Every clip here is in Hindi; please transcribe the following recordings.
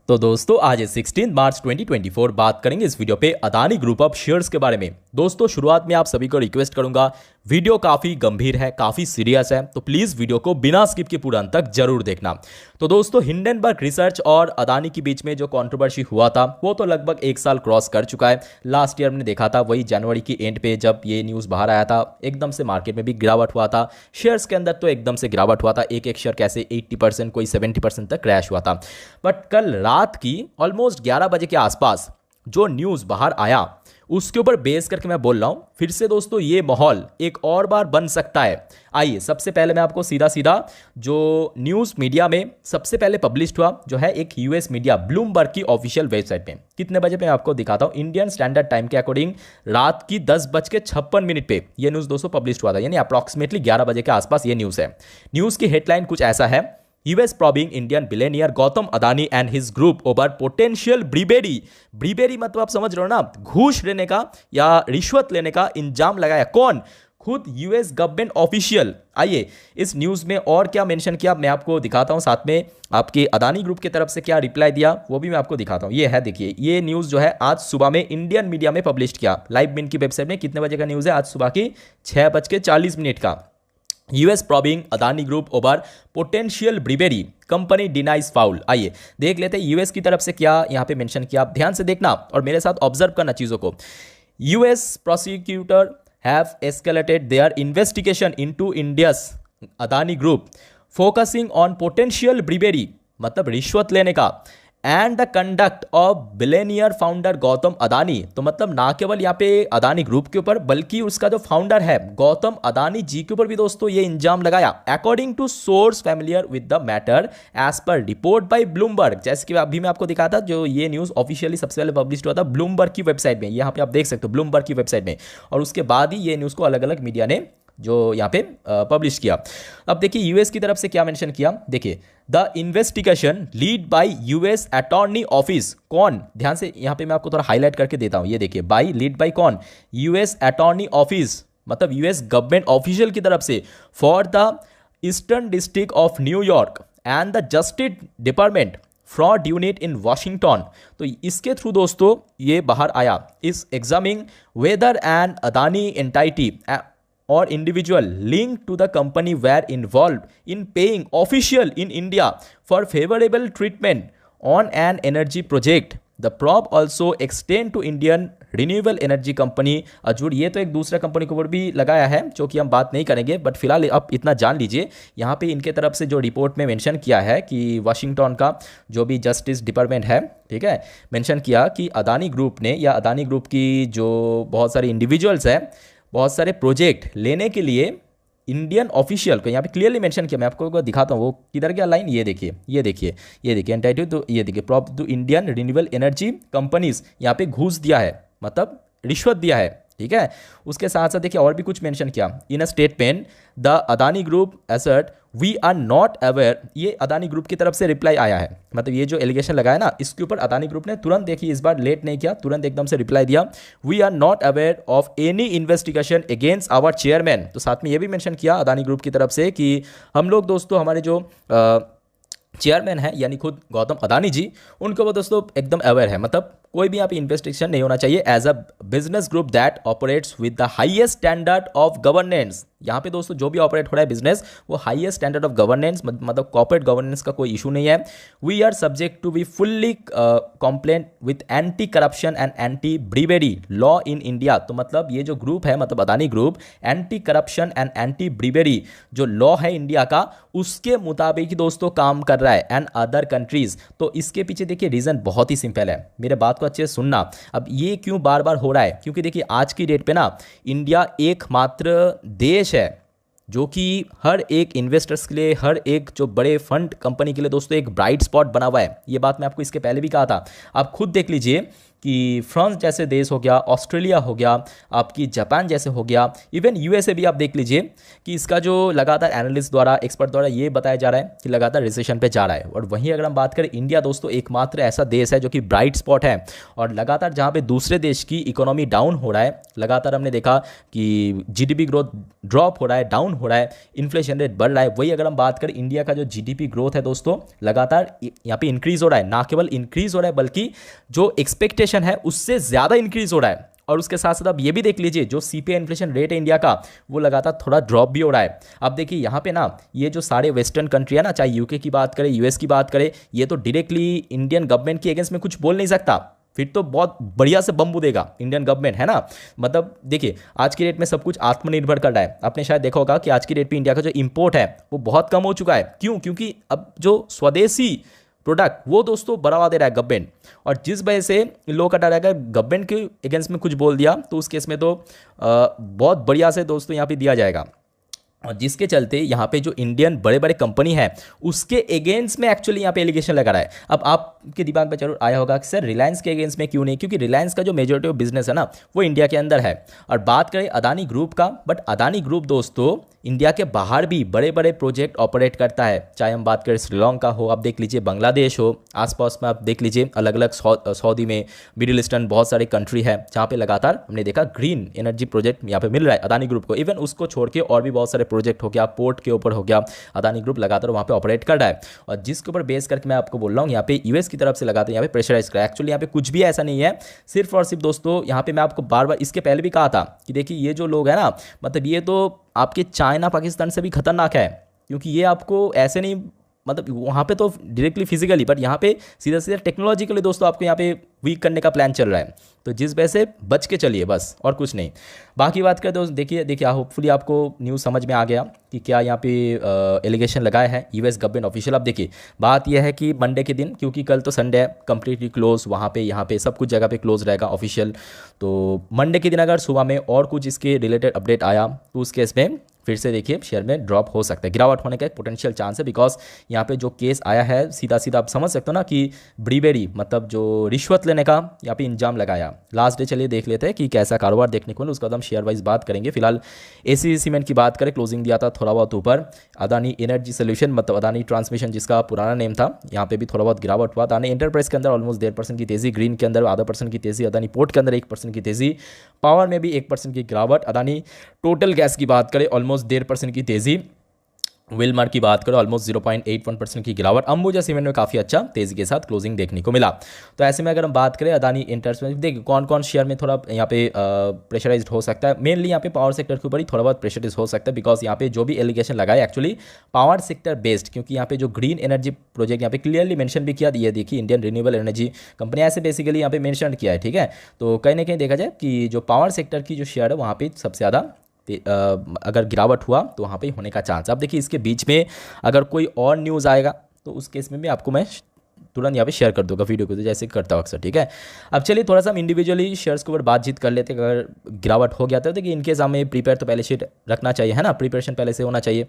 तो दोस्तों आज 16 मार्च 2024 बात करेंगे इस वीडियो पे अदानी ग्रुप ऑफ शेयर्स के बारे में। दोस्तों शुरुआत में आप सभी को रिक्वेस्ट करूंगा, वीडियो काफ़ी गंभीर है, काफ़ी सीरियस है, तो प्लीज़ वीडियो को बिना स्किप के पूरा अंत तक जरूर देखना। तो दोस्तों हिंडनबर्ग रिसर्च और अदानी के बीच में जो कंट्रोवर्सी हुआ था वो तो लगभग एक साल क्रॉस कर चुका है। लास्ट ईयर हमने देखा था, वही जनवरी की एंड पे जब ये न्यूज़ बाहर आया था, एकदम से मार्केट में भी गिरावट हुआ था, शेयर्स के अंदर तो एकदम से गिरावट हुआ था, एक एक शेयर कैसे 80% कोई 70% तक क्रैश हुआ था। बट कल रात की ऑलमोस्ट 11 बजे के आसपास जो न्यूज़ बाहर आया उसके ऊपर बेस करके मैं बोल रहा हूं, फिर से दोस्तों ये माहौल एक और बार बन सकता है। आइए सबसे पहले मैं आपको सीधा सीधा जो न्यूज़ मीडिया में सबसे पहले पब्लिश हुआ जो है एक यूएस मीडिया ब्लूमबर्ग की ऑफिशियल वेबसाइट पे कितने बजे पे मैं आपको दिखाता हूं। इंडियन स्टैंडर्ड टाइम के अकॉर्डिंग रात की 10:56 पे ये न्यूज़ दोस्तों पब्लिश हुआ था, यानी अप्रॉक्सीमेटली 11 बजे के आसपास ये न्यूज़ है। न्यूज़ की हेडलाइन कुछ ऐसा है, US probing Indian billionaire Gautam Adani and his group over potential bribery। ब्रीबेरी मतलब आप समझ रहे हो ना, घूस लेने का या रिश्वत लेने का इंजाम लगाया। कौन? खुद यूएस गवर्नमेंट ऑफिशियल। आइए इस न्यूज़ में और क्या मेंशन किया मैं आपको दिखाता हूं, साथ में आपके अदानी ग्रुप की तरफ से क्या रिप्लाई दिया वो भी मैं आपको दिखाता हूं। ये है, देखिए ये न्यूज़ जो है आज सुबह में इंडियन मीडिया में पब्लिश किया, लाइव बिन की वेबसाइट में। कितने बजे का न्यूज़ है? आज सुबह की 6:40 का। US probing Adani group over potential bribery, company denies foul. आइए देख लेते हैं यूएस की तरफ से क्या यहाँ पे मेंशन किया। आप ध्यान से देखना और मेरे साथ ऑब्जर्व करना चीज़ों को। US prosecutor have escalated their investigation into India's Adani group focusing on potential bribery मतलब रिश्वत लेने का and the conduct of billionaire founder Gautam Adani. तो मतलब ना केवल यहाँ पे अदानी ग्रुप के ऊपर बल्कि उसका जो फाउंडर है गौतम अदानी जी के ऊपर भी दोस्तों ये इंजाम लगाया। According to source familiar with the matter as per report by Bloomberg, जैसे कि अभी मैं आपको दिखा था, जो ये न्यूज़ ऑफिशियली सबसे पहले पब्लिश हुआ था ब्लूमबर्ग की वेबसाइट में, यहाँ पे आप देख सकते हो ब्लूमबर्ग की वेबसाइट में, और उसके बाद ही ये न्यूज़ को अलग अलग मीडिया ने जो यहाँ पे पब्लिश किया। अब देखिए यूएस की तरफ से क्या मेंशन किया, देखिए the investigation lead by US attorney office. कौन? ध्यान से यहाँ पे मैं आपको थोड़ा हाईलाइट करके देता हूँ। ये देखिए बाय, लीड बाय कौन? यूएस अटॉर्नी ऑफिस मतलब यूएस गवर्नमेंट ऑफिशियल की तरफ से for the eastern district of New York and the justice department fraud unit in Washington. तो इसके थ्रू दोस्तों ये बाहर आया, इस examining whether and Adani entity or individual linked to the company were involved in paying official in India for favorable treatment on an energy project. The probe also extend to Indian Renewable Energy Company Azzur. ये तो एक दूसरा कंपनी के ऊपर भी लगाया है जो कि हम बात नहीं करेंगे, बट फिलहाल अब इतना जान लीजिए। यहाँ पे इनके तरफ से जो रिपोर्ट में मेंशन किया है कि वाशिंगटन का जो भी जस्टिस डिपार्टमेंट है, ठीक है, मेंशन किया कि अदानी ग्रुप ने या अदानी ग्रुप की जो बहुत सारे इंडिविजुअल्स हैं बहुत सारे प्रोजेक्ट लेने के लिए इंडियन ऑफिशियल को यहाँ पे क्लियरली मेंशन किया। मैं आपको दिखाता हूँ वो किधर क्या लाइन, ये देखिए ये देखिए ये देखिए एंटाइटल, तो ये देखिए prop to Indian renewable energy companies, यहाँ पे घूस दिया है मतलब रिश्वत दिया है, ठीक है। उसके साथ साथ देखिए और भी कुछ मेंशन किया। In a statement the Adani group assert we are not aware, ये अदानी ग्रुप की तरफ से रिप्लाई आया है, मतलब ये जो एलिगेशन लगाया ना इसके ऊपर अदानी ग्रुप ने तुरंत, देखिए इस बार लेट नहीं किया, तुरंत एकदम से रिप्लाई दिया। We are not aware of any investigation against our chairman. तो साथ में ये भी मेंशन किया अदानी ग्रुप की तरफ से कि हम लोग दोस्तों हमारे जो चेयरमैन है यानी खुद गौतम अदानी जी, उनको वो दोस्तों एकदम अवेयर है, मतलब कोई भी यहाँ पे इन्वेस्टिगेशन नहीं होना चाहिए as a business group that operates with the highest standard of governance. यहाँ पे दोस्तों जो भी ऑपरेट हो रहा है बिजनेस वो हाईएस्ट स्टैंडर्ड ऑफ गवर्नेंस मतलब कॉर्पोरेट गवर्नेंस का कोई इशू नहीं है। We are subject to be fully compliant with anti corruption and anti bribery law in India. तो मतलब ये जो ग्रुप है मतलब Adani group anti corruption and anti bribery जो लॉ है इंडिया का उसके मुताबिक ही दोस्तों काम कर रहा है एंड अदर कंट्रीज। तो इसके पीछे देखिए रीजन बहुत ही सिंपल है, मेरे बात को अच्छे से सुनना। अब ये क्यों बार बार हो रहा है, क्योंकि देखिए आज की डेट पे ना इंडिया एकमात्र देश है जो कि हर एक इन्वेस्टर्स के लिए, हर एक जो बड़े फंड कंपनी के लिए दोस्तों एक ब्राइट स्पॉट बना हुआ है। ये बात मैं आपको इसके पहले भी कहा था। आप खुद देख लीजिए कि फ्रांस जैसे देश हो गया, ऑस्ट्रेलिया हो गया, आपकी जापान जैसे हो गया, इवन यूएसए भी आप देख लीजिए कि इसका जो लगातार एनालिस्ट द्वारा, एक्सपर्ट द्वारा ये बताया जा रहा है कि लगातार रिसेशन पे जा रहा है। और वहीं अगर हम बात करें इंडिया दोस्तों, एकमात्र ऐसा देश है जो कि ब्राइट स्पॉट है, और लगातार जहाँ पे दूसरे देश की इकोनॉमी डाउन हो रहा है, लगातार हमने देखा कि जीडीपी ग्रोथ ड्रॉप हो रहा है, डाउन हो रहा है, इन्फ्लेशन रेट बढ़ रहा है, वही अगर हम बात करें इंडिया का जो जीडीपी ग्रोथ है दोस्तों, लगातार यहाँ पे इंक्रीज हो रहा है, ना केवल इंक्रीज हो रहा है बल्कि जो एक्सपेक्टेशन है उससे ज़्यादा इंक्रीज हो रहा है। और उसके साथ साथ आप ये भी देख लीजिए, जो सीपीआई इन्फ्लेशन रेट है इंडिया का, वो लगातार थोड़ा ड्रॉप भी हो रहा है। अब देखिए यहाँ पे ना, ये जो सारे वेस्टर्न कंट्री है ना, चाहे यूके की बात करें, यूएस की बात करें, ये तो डायरेक्टली इंडियन गवर्नमेंट के अगेंस्ट में कुछ बोल नहीं सकता, फिर तो बहुत बढ़िया से बम्बू देगा इंडियन गवर्नमेंट, है ना। मतलब देखिए आज की डेट में सब कुछ आत्मनिर्भर कर रहा है। आपने शायद देखा होगा कि आज की डेट पे इंडिया का जो इंपोर्ट है वो बहुत कम हो चुका है। क्यों? क्योंकि अब जो स्वदेशी प्रोडक्ट वो दोस्तों बढ़ावा दे रहा है गवर्नमेंट, और जिस वजह से इन लोगों का डर है, गवर्नमेंट के अगेंस्ट में कुछ बोल दिया तो उस केस में तो बहुत बढ़िया से दोस्तों यहाँ पे दिया जाएगा। और जिसके चलते यहाँ पे जो इंडियन बड़े बड़े कंपनी है उसके अगेंस्ट में एक्चुअली यहाँ पे एलिगेशन लगा रहा है। अब आपके दिमाग में जरूर आया होगा कि सर रिलायंस के अगेंस्ट में क्यों नहीं, क्योंकि रिलायंस का जो मेजॉरिटी ऑफ बिजनेस है ना वो इंडिया के अंदर है। और बात करें अदानी ग्रुप का, बट अदानी ग्रुप दोस्तों इंडिया के बाहर भी बड़े बड़े प्रोजेक्ट ऑपरेट करता है, चाहे हम बात करें श्रीलंका हो, आप देख लीजिए बांग्लादेश हो, आसपास में आप देख लीजिए अलग अलग सऊदी में, मिडिल ईस्टर्न बहुत सारे कंट्री है जहाँ पे लगातार हमने देखा ग्रीन एनर्जी प्रोजेक्ट यहाँ पे मिल रहा है अदानी ग्रुप को। इवन उसको छोड़ के और भी बहुत सारे प्रोजेक्ट हो गया, पोर्ट के ऊपर हो गया, अदानी ग्रुप लगातार वहाँ पे ऑपरेट कर रहा है। और जिसके ऊपर बेस करके मैं आपको बोल रहा हूँ यहाँ पे यूएस की तरफ से लगातार यहाँ पे प्रेशराइज करा है। एक्चुअली यहाँ पे कुछ भी ऐसा नहीं है, सिर्फ और सिर्फ दोस्तों यहाँ पे मैं आपको बार बार इसके पहले भी कहा था कि देखिए ये जो लोग हैं ना, मतलब ये तो आपके चाइना पाकिस्तान से भी खतरनाक है, क्योंकि ये आपको ऐसे नहीं, मतलब वहाँ पे तो डायरेक्टली फिजिकली, बट यहाँ पे सीधा सीधा टेक्नोलॉजिकली दोस्तों आपको यहाँ पे वीक करने का प्लान चल रहा है। तो जिस वजह से बच के चलिए बस, और कुछ नहीं। बाकी बात करें दोस्त, देखिए होपफुली आपको न्यूज़ समझ में आ गया कि क्या यहाँ पे एलिगेशन लगाया है यूएस गवर्नमेंट ऑफिशियल। अब देखिए बात यह है कि मंडे के दिन, क्योंकि कल तो संडे है, कंप्लीटली क्लोज वहाँ पे, यहाँ पे सब कुछ जगह पे क्लोज रहेगा ऑफिशियल। तो मंडे के दिन अगर सुबह में और कुछ इसके रिलेटेड अपडेट आया तो उस केस में फिर से देखिए शेयर में ड्रॉप हो सकता है, गिरावट होने का एक पोटेंशियल चांस है। बिकॉज यहाँ पे जो केस आया है सीधा सीधा आप समझ सकते हो ना कि ब्रीबेरी, मतलब जो रिश्वत लेने का यहाँ पे इंजाम लगाया। लास्ट डे चलिए देख लेते हैं कि कैसा कारोबार देखने को मिला, उसके बाद हम शेयर वाइज बात करेंगे। फिलहाल एसीसी सीमेंट की बात करें, क्लोजिंग दिया था थोड़ा बहुत ऊपर। अदानी एनर्जी सोल्यूशन, मतलब अदानी ट्रांसमिशन जिसका पुराना नेम था, यहाँ पे भी थोड़ा बहुत गिरावट हुआ। अदानी एंटरप्राइज के अंदर ऑलमोस्ट 1.5% की तेजी, ग्रीन के अंदर 0.5% की तेजी, अदानी पोर्ट के अंदर 1% की तेजी, पावर में भी 1% की गिरावट। अदानी टोटल गैस की बात करें ऑलमोस्ट 1.5% की तेजी, विलमार की बात करें ऑलमोस्ट 0.81% की गिरावट। अंबुजा सीमेंट में काफ़ी अच्छा तेजी के साथ क्लोजिंग देखने को मिला। तो ऐसे में अगर हम बात करें अदानी इंटरेस्ट में, देखिए कौन कौन शेयर में थोड़ा यहाँ पे प्रेशराइज्ड हो सकता है, मेनली यहाँ पे पावर सेक्टर के ऊपर ही थोड़ा बहुत प्रेशराइज हो सकता है। बिकॉज यहाँ पे जो भी एलिगेशन लगाए एक्चुअली पावर सेक्टर बेस्ड, क्योंकि यहाँ पे जो ग्रीन एनर्जी प्रोजेक्ट यहाँ पे क्लियरली मेंशन भी किया, ये देखिए इंडियन रिन्यूएबल एनर्जी कंपनी ऐसे बेसिकली यहाँ पे मेंशन किया है, ठीक है। तो कहीं ना कहीं देखा जाए कि जो पावर सेक्टर की जो शेयर है वहाँ पे सबसे ज़्यादा अगर गिरावट हुआ तो वहाँ पे होने का चांस। अब देखिए इसके बीच में अगर कोई और न्यूज़ आएगा तो उस केस में भी आपको मैं तुरंत यहाँ पे शेयर कर दूंगा वीडियो को, तो जैसे करता हूँ अक्सर, ठीक है। अब चलिए थोड़ा सा हम इंडिविजुअली शेयर्स के ऊपर बातचीत कर लेते हैं। अगर गिरावट हो गया तो देखिए इनकेस हमें प्रीपेयर तो पहले से रखना चाहिए, है ना, प्रिपरेशन पहले से होना चाहिए।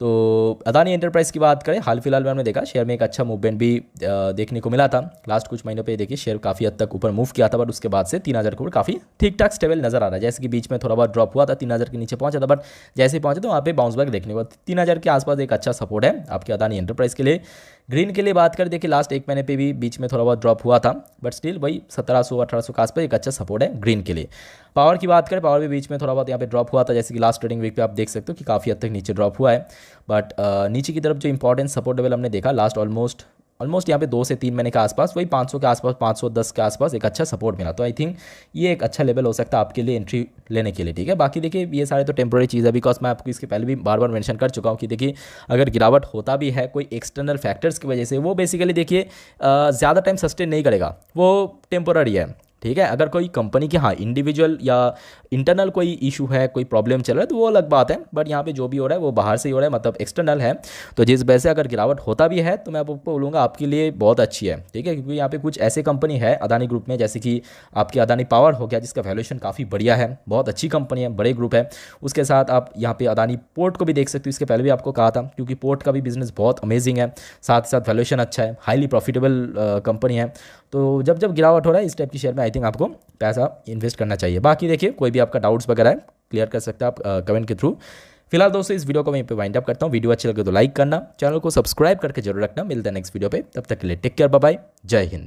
तो अदानी एंटरप्राइज की बात करें, हाल फिलहाल में हमने देखा शेयर में एक अच्छा मूवमेंट भी देखने को मिला था। लास्ट कुछ महीनों पे देखिए शेयर काफ़ी हद तक ऊपर मूव किया था, बट उसके बाद से 3000 के ऊपर काफ़ी ठीक ठाक स्टेबल नजर आ रहा है। जैसे कि बीच में थोड़ा बहुत ड्रॉप हुआ था, 3000 के नीचे पहुंचा था, बट जैसे ही पहुंचे तो वहाँ पे बाउंस बैक देखने को 3000 के आसपास एक अच्छा सपोर्ट है आपके अदानी एंटरप्राइज के लिए। ग्रीन के लिए बात करें, देखिए लास्ट एक महीने पे भी बीच में थोड़ा बहुत ड्रॉप हुआ था, बट स्टिल वही 1700-1800 के आसपास एक अच्छा सपोर्ट है ग्रीन के लिए। पावर की बात करें, पावर भी बीच में थोड़ा बहुत यहाँ पे ड्रॉप हुआ था, जैसे कि लास्ट ट्रेडिंग वीक पे आप देख सकते हो कि काफ़ी हद तक नीचे ड्रॉप हुआ है। बट नीचे की तरफ जो इंपॉर्टेंट सपोर्ट लेवल हमने देखा लास्ट ऑलमोस्ट यहाँ पे 2 से 3 महीने के आसपास, वही 500 के आसपास, 510 के आसपास एक अच्छा सपोर्ट मिला। तो आई थिंक ये एक अच्छा लेवल हो सकता है आपके लिए एंट्री लेने के लिए, ठीक है। बाकी देखिए ये सारे तो टेम्प्रोरी चीज़ है, बिकॉज मैं आपको इसके पहले भी बार बार मेंशन कर चुका हूँ कि देखिए अगर गिरावट होता भी है कोई एक्सटर्नल फैक्टर्स की वजह से, वो बेसिकली देखिए ज़्यादा टाइम सस्टेन नहीं करेगा, वो टेम्पोररी है, ठीक है। अगर कोई कंपनी की हाँ इंडिविजुअल या इंटरनल कोई इशू है, कोई प्रॉब्लम चल रहा है तो वो अलग बात है, बट यहाँ पे जो भी हो रहा है वो बाहर से ही हो रहा है, मतलब एक्सटर्नल है। तो जिस वजह से अगर गिरावट होता भी है तो मैं आपको बोलूँगा आपके लिए बहुत अच्छी है, ठीक है, क्योंकि यहाँ पे कुछ ऐसे कंपनी है अदानी ग्रुप में, जैसे कि आपकी अदानी पावर हो गया जिसका वैल्यूएशन काफ़ी बढ़िया है, बहुत अच्छी कंपनी है, बड़े ग्रुप है। उसके साथ आप यहाँ पे अदानी पोर्ट को भी देख सकते हो, इसके पहले भी आपको कहा था, क्योंकि पोर्ट का भी बिजनेस बहुत अमेजिंग है, साथ ही साथ वैल्यूएशन अच्छा है, हाईली प्रॉफिटेबल कंपनी है। तो जब गिरावट हो रहा है इस टाइप की शेयर में आई थिंक आपको पैसा इन्वेस्ट करना चाहिए। बाकी देखिए कोई भी आपका डाउट्स वगैरह है क्लियर कर सकते हैं आप कमेंट के थ्रू। फिलहाल दोस्तों इस वीडियो को वहीं पे वाइंड अप करता हूँ। वीडियो अच्छी लगे तो लाइक करना, चैनल को सब्सक्राइब करके जरूर रखना। मिलते हैं नेक्स्ट वीडियो पे, तब तक के लिए टेक केयर, बाय बाय, जय हिंद।